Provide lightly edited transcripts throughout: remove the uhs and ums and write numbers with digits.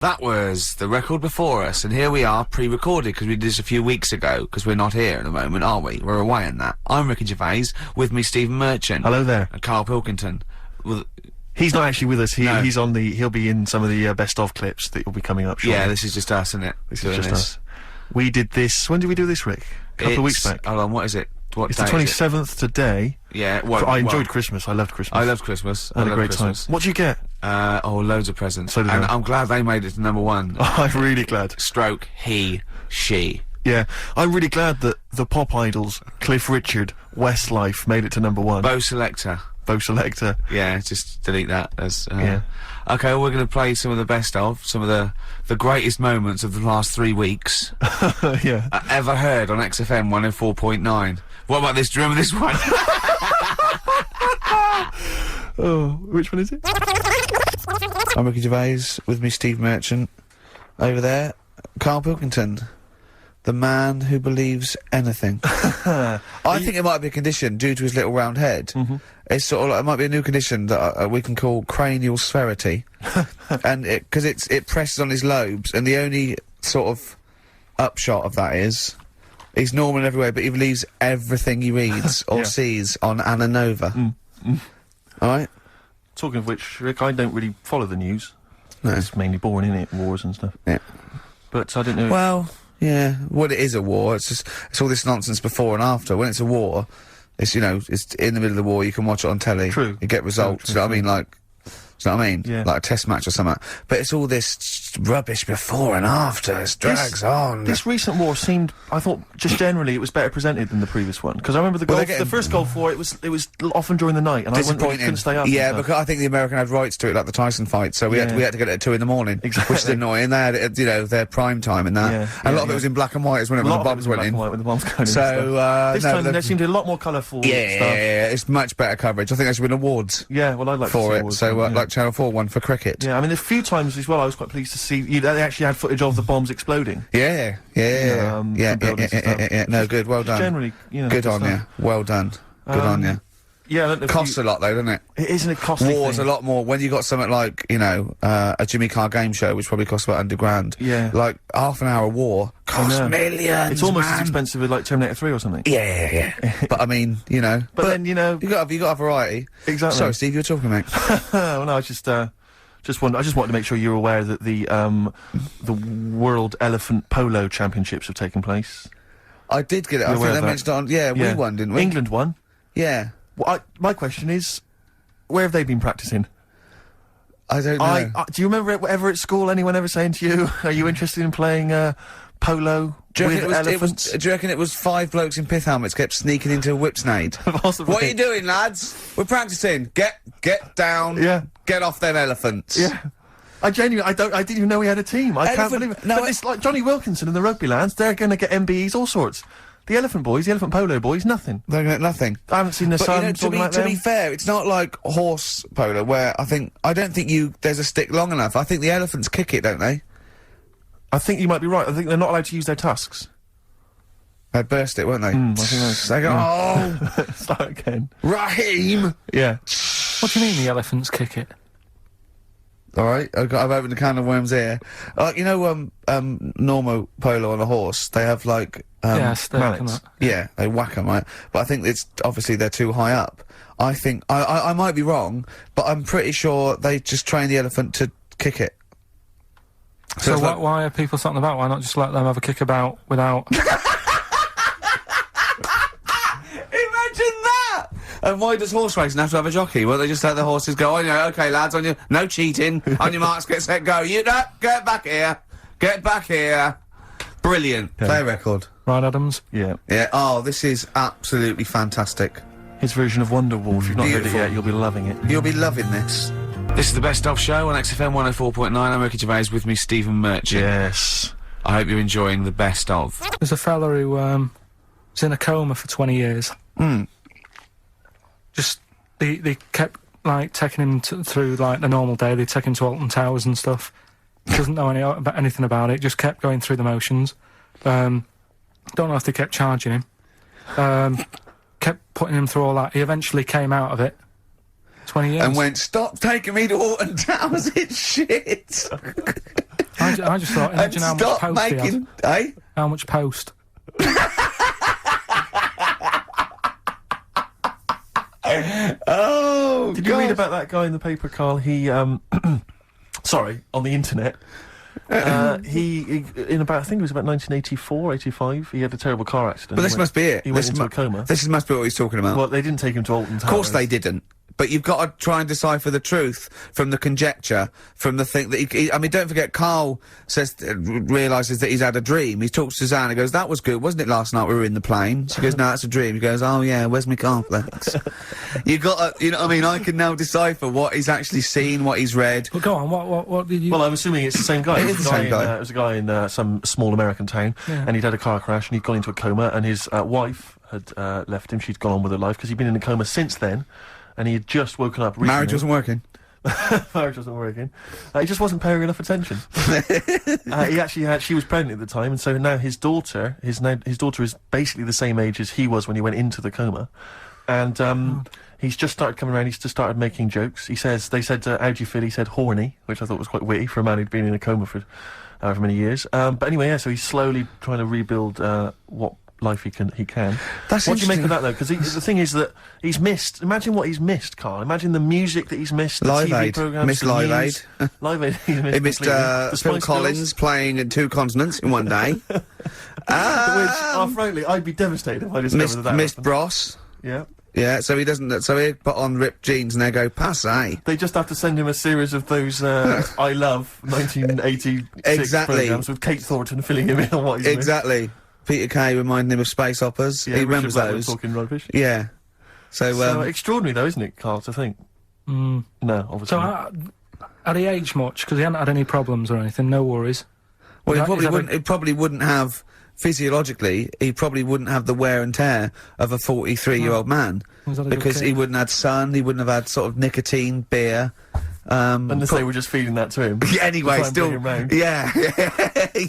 That was the record before us, and here we are, pre-recorded, because we did this a few weeks ago, because we're not here at the moment, are we? We're away on that. I'm Ricky Gervais, with me Stephen Merchant. Hello there. And Karl Pilkington. Well, he's not actually with us, No. he'll be in some of the best-of clips that will be coming up shortly. yeah, this is just us, isn't it? This is just us. We did this, when did we do this, Rick? A couple of weeks back. Hold on, what is it? What It's day the is it? 27th today. Yeah, well, I enjoyed Christmas, I loved Christmas. I loved Christmas. I had a loved great Christmas. time. What'd you get? Oh, loads of presents. So did and I. I'm glad they made it to #1. I'm really glad. Stroke, he, she. Yeah, I'm really glad that the pop idols, Cliff Richard, Westlife, made it to #1. Bo Selector. Bo Selector. Yeah, just delete that. As, Yeah. Okay, well, we're going to play some of the best of, some of the greatest moments of the last 3 weeks Yeah. ever heard on XFM 104.9. What about this? Do you remember this one? Oh, which one is it? I'm Ricky Gervais, with me Steve Merchant. Over there, Karl Pilkington. The man who believes anything. I think it might be a condition due to his little round head. It's sort of like, it might be a new condition that we can call cranial spherity. And because it presses on his lobes, and the only sort of upshot of that is he's normal in every way, but he believes everything he reads or Yeah. sees on Anna Nova. Alright? Talking of which, Rick, I don't really follow the news. No. It's mainly boring, isn't it? Wars and stuff. Yeah. But I don't know. Well, yeah. Well, it is a war. It's all this nonsense before and after. When it's a war, it's, you know, it's in the middle of the war. You can watch it on telly. True. You get results. True, You know what I mean? Like, do you know what I mean? Yeah. Like a test match or something. But it's all this rubbish before and after. It drags on. This recent war seemed, I thought, just generally, it was better presented than the previous one. Because I remember Well, the first Gulf War, it was often during the night, and I Disappointing. couldn't stay up. and Yeah, stuff. because I think the American had rights to it, like the Tyson fight, so we had Yeah. to get it at 2 in the morning. Exactly. Which is annoying. They had it at, you know, their prime time in that. Yeah, And a lot of it was in black and white as when A lot the of it bombs was went black in. and white with the bombs going in. So, This no, time the- there seemed to be a lot more colourful Yeah, stuff. it's much better coverage. I think they should win awards Yeah, well, I'd like to for see it. wars, So, yeah. like Channel 4 won for cricket. Yeah, I mean, a few times as well, I was quite pleased to see they actually had footage of the bombs exploding. Yeah. from buildings and stuff. No, good. Well done. Generally, you know. Good good on stuff. you. Well done. Good on you. Yeah, I don't know if Costs a lot though, doesn't it? it isn't a costly War's thing. a lot more. When you got something like, you know, a Jimmy Carr game show, which probably costs about 100 grand. Yeah. Like, half an hour war costs know. millions, It's almost as man. expensive as like Terminator 3 or something. Yeah. But I mean, you know. But then, you know, You got a variety. Exactly. Sorry, Steve, you were talking, mate. well, no, I just wanted to make sure you're aware that the World Elephant Polo Championships have taken place. I did get it. I You're think aware they of that? mentioned it on. Yeah, we won, didn't we? England won. Yeah. Well, my question is, where have they been practicing? I don't know. Do you remember ever at school anyone ever saying to you, "Are you interested in playing polo Do you with reckon elephants?" do you reckon it was 5 blokes in pith helmets kept sneaking into a whipsnade? Possibly. What are you doing, lads? We're practicing. Get down. Yeah. Get off them elephants. Yeah. I didn't even know we had a team. I can't Elephant- believe it. no, But it's like Johnny Wilkinson and the rugby lads, they're going to get MBEs, all sorts. The elephant boys, the elephant polo boys, nothing. They're gonna get nothing. I haven't seen the But sun you know, talking about to be them. fair, it's not like horse polo where I don't think there's a stick long enough. I think the elephants kick it, don't they? I think you might be right. I think they're not allowed to use their tusks. They burst it, won't they? I think that's- They go, oh, Start again. Raheem! Yeah. What do you mean the elephants kick it? Alright, I've opened a can of worms here. You know, normal polo on a horse, they have like, yeah, stake and mallets. that. yeah, they whack 'em, right? But I think it's, obviously they're too high up. I think, I might be wrong, but I'm pretty sure they just train the elephant to kick it. So it's like- why are people something about? Why not just let them have a kick about without... Imagine that! And why does horse racing have to have a jockey? Well, they just let the horses go, on you, okay lads, on you, no cheating, on your marks, get set, go. You know, get back here. Get back here. Brilliant. Yeah. Play record. Right, Adams? Yeah. Yeah, oh, this is absolutely fantastic. His version of Wonderwall. If you've not heard it Beautiful. yet, you'll be loving it. You'll be loving this. This is the Best Of Show on XFM 104.9. I'm Ricky Gervais, with me Stephen Merchant. Yes. I hope you're enjoying the Best Of. There's a fella who, was in a coma for 20 years. Just, they kept, like, taking him through, like, the normal day. They'd take him to Alton Towers and stuff. Doesn't know anything about it, just kept going through the motions. Don't know if they kept charging him. Kept putting him through all that. He eventually came out of it. 20 years. And went, stop taking me to Alton Towers, it's shit. I just thought, And imagine how much stop post he had. making... Eh? How much post? Oh, Did you read about that guy in the paper, Carl? He, sorry, on the internet. He in about, I think it was about 1984, 85, he had a terrible car accident. But this must be it. He went This into a coma. This must be what he's talking about. Well, they didn't take him to Alton Towers. Of course they didn't. But you've got to try and decipher the truth from the conjecture, from the thing that I mean, don't forget, Carl says, realises that he's had a dream. He talks to Suzanne and goes, that was good, wasn't it, last night we were in the plane? She goes, no, that's a dream. He goes, oh yeah, where's my cornflakes? You got to, you know what I mean? I can now decipher what he's actually seen, what he's read. Well, go on, what did you... Well, I'm assuming it's the same guy. It is the same guy. It was a guy in some small American town, and he'd had a car crash and he'd gone into a coma, and his wife had left him. She'd gone on with her life because he'd been in a coma since then, and he had just woken up recently. Marriage wasn't working. Marriage wasn't working. He just wasn't paying enough attention. She was pregnant at the time, and so now his daughter is basically the same age as he was when he went into the coma, and he's just started coming around. He's just started making jokes. They said, how do you feel? He said horny, which I thought was quite witty for a man who'd been in a coma for however many years. But anyway, yeah, so he's slowly trying to rebuild what life he can. That's what do you make interesting. of that, though? Because the thing is that he's missed. Imagine what he's missed, Carl. Imagine the music that he's missed. The Live TV Aid. programs. Missed the Live news. Aid. Live Aid. He He missed completely. The Phil Spice Girls, Collins playing in 2 continents in one day. Which, frankly, I'd be devastated if I discovered that. Missed happened. Bros. Yeah. Yeah, so he doesn't. So he put on ripped jeans and they go passe. They just have to send him a series of those I Love 1986 Exactly. programmes with Kate Thornton filling him in on what he's missed. Exactly. Peter Kay reminding him of space operas. Yeah, he Richard remembers Butler those. talking rubbish. Yeah. So Extraordinary, though, isn't it, Carl, to think? No, obviously So, not. had he aged much? Because he hadn't had any problems or anything, no worries. well, Is that he probably wouldn't have physiologically. He probably wouldn't have the wear and tear of a 43-year-old man Was that a good because he kid? wouldn't have had sun. He wouldn't have had sort of nicotine, beer. Unless they were just feeding that to him. Yeah, anyway, to try and still. bring him round. Yeah,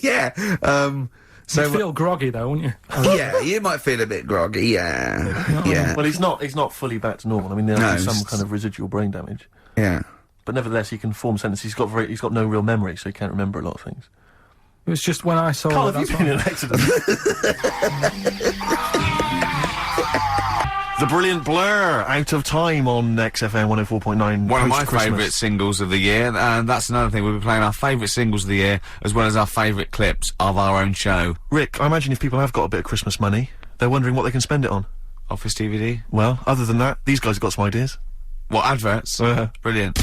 yeah. So You'd feel groggy though, wouldn't you? yeah, you might feel a bit groggy. Yeah, yeah, Well, he's not fully back to normal. I mean, there No, is some it's- kind of residual brain damage. yeah. But nevertheless, he can form sentences. He's got no real memory, so he can't remember a lot of things. It was just when I saw Carl, it, have that's you been in what- an accident? The Brilliant Blur, Out of Time on XFM 104.9. One of my post-Christmas. favourite singles of the year, and that's another thing, we'll be playing our favourite singles of the year, as well as our favourite clips of our own show. Rick, I imagine if people have got a bit of Christmas money, they're wondering what they can spend it on. Office DVD. Well, other than that, these guys have got some ideas. What, adverts? Brilliant.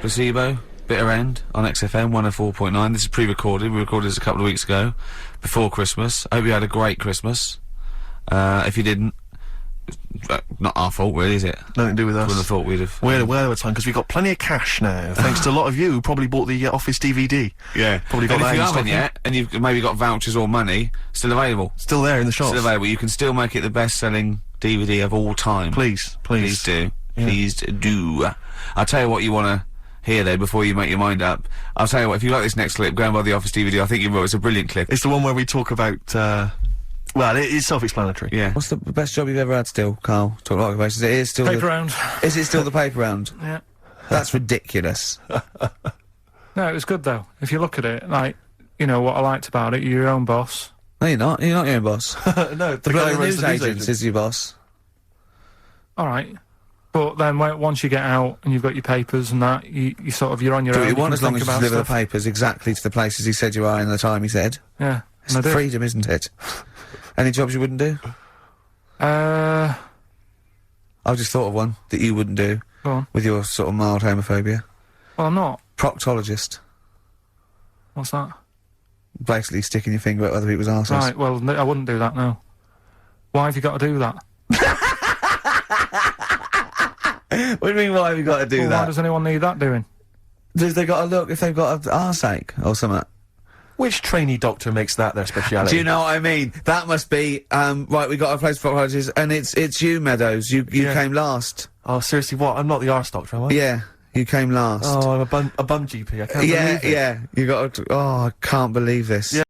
Placebo, Bitter End, on XFM 104.9. This is pre-recorded, we recorded this a couple of weeks ago, before Christmas. I hope you had a great Christmas. If you didn't, not our fault really, is it? Nothing to do with us. Wouldn't have thought we'd have... We're well over time because we've got plenty of cash now, thanks to a lot of you who probably bought the Office DVD. Yeah. Probably got And that if you in haven't stock. yet, and you've maybe got vouchers or money, still available. Still there in the shops. Still available. You can still make it the best-selling DVD of all time. Please. Please do. Yeah. Please do. I'll tell you what you want to hear though before you make your mind up. I'll tell you what, if you like this next clip, go and buy the Office DVD. I think you will. It's a brilliant clip. It's the one where we talk about, well, it's self-explanatory. Yeah. What's the best job you've ever had still, Carl? Talk like occupations. It is still Paper the, round. Is it still the paper round? Yeah. That's ridiculous. No, it was good though. If you look at it, like, you know, what I liked about it, you're your own boss. No, you're not. You're not your own boss. No, The bloody news agent is your boss. Alright. But then once you get out and you've got your papers and that, you sort of, you're on your Do own. what you you want can as long think as you about deliver the stuff. papers exactly to the places he said you are in the time he said. Yeah. It's And I did. freedom, isn't it? Any jobs you wouldn't do? Go I've just thought of one that you wouldn't do on. with your sort of mild homophobia. Well, I'm not. Proctologist. What's that? Basically sticking your finger at other people's arses. Right, well, I wouldn't do that now. Why have you got to do that? What do you mean, why have you got to do Well, why that? does anyone need that doing? Have they got to look if they've got an arseache or something? Which trainee doctor makes that their speciality? Do you know what I mean? That must be, right, we got a place for proctologists, and it's you, Meadows. You Yeah. came last. Oh, seriously, what? I'm not the arse doctor, am I? Yeah, you came last. Oh, I'm a bum GP. I can't yeah, believe it. yeah. You got to, oh, I can't believe this. Yeah.